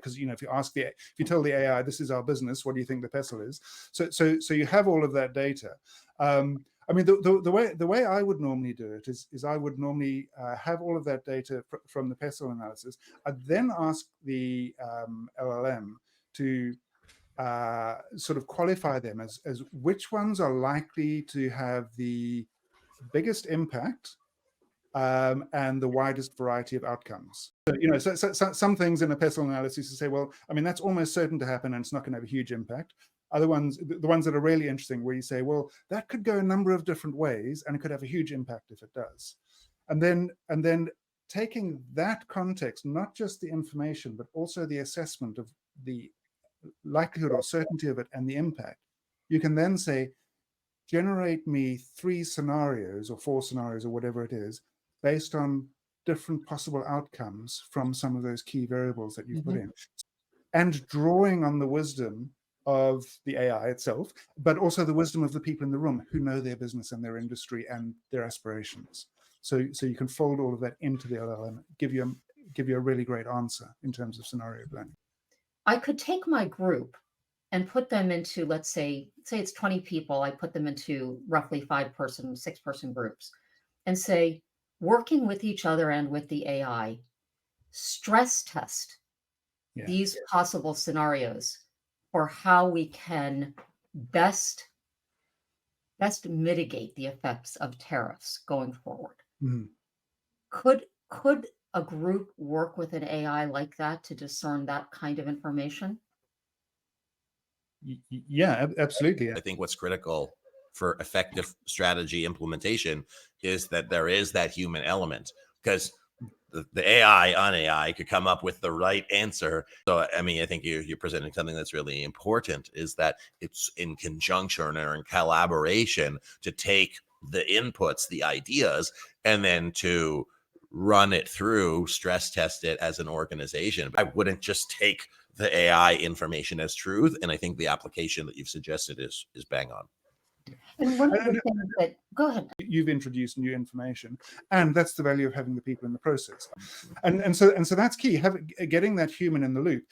because if you tell the AI, this is our business, what do you think the pestle is? So you have all of that data. I mean, the way I would normally do it is I would normally have all of that data from the pestle analysis. I'd then ask the LLM to sort of qualify them as which ones are likely to have the biggest impact and the widest variety of outcomes. So, some things in a pestle analysis you say, well, I mean, that's almost certain to happen and it's not going to have a huge impact. Other ones, the ones that are really interesting, where you say, well, that could go a number of different ways and it could have a huge impact if it does. And then taking that context, not just the information, but also the assessment of the likelihood or certainty of it and the impact, you can then say, generate me 3 scenarios or 4 scenarios or whatever it is, based on different possible outcomes from some of those key variables that you've put in. And drawing on the wisdom of the AI itself, but also the wisdom of the people in the room who know their business and their industry and their aspirations. So you can fold all of that into the LLM, give you a really great answer in terms of scenario planning. I could take my group and put them into, let's say it's 20 people. I put them into roughly 5-person, 6-person groups and say, working with each other and with the AI, stress test these possible scenarios for how we can best mitigate the effects of tariffs going forward. Could a group work with an AI like that to discern that kind of information? Yeah, absolutely. I think what's critical for effective strategy implementation is that there is that human element, because the AI on AI could come up with the right answer. So, I mean, I think you're presenting something that's really important, is that it's in conjunction or in collaboration to take the inputs, the ideas, and then to run it through, stress test it as an organization. I wouldn't just take the AI information as truth. And I think the application that you've suggested is bang on. And one of the things that, go ahead. You've introduced new information, and that's the value of having the people in the process. And so that's key, getting that human in the loop.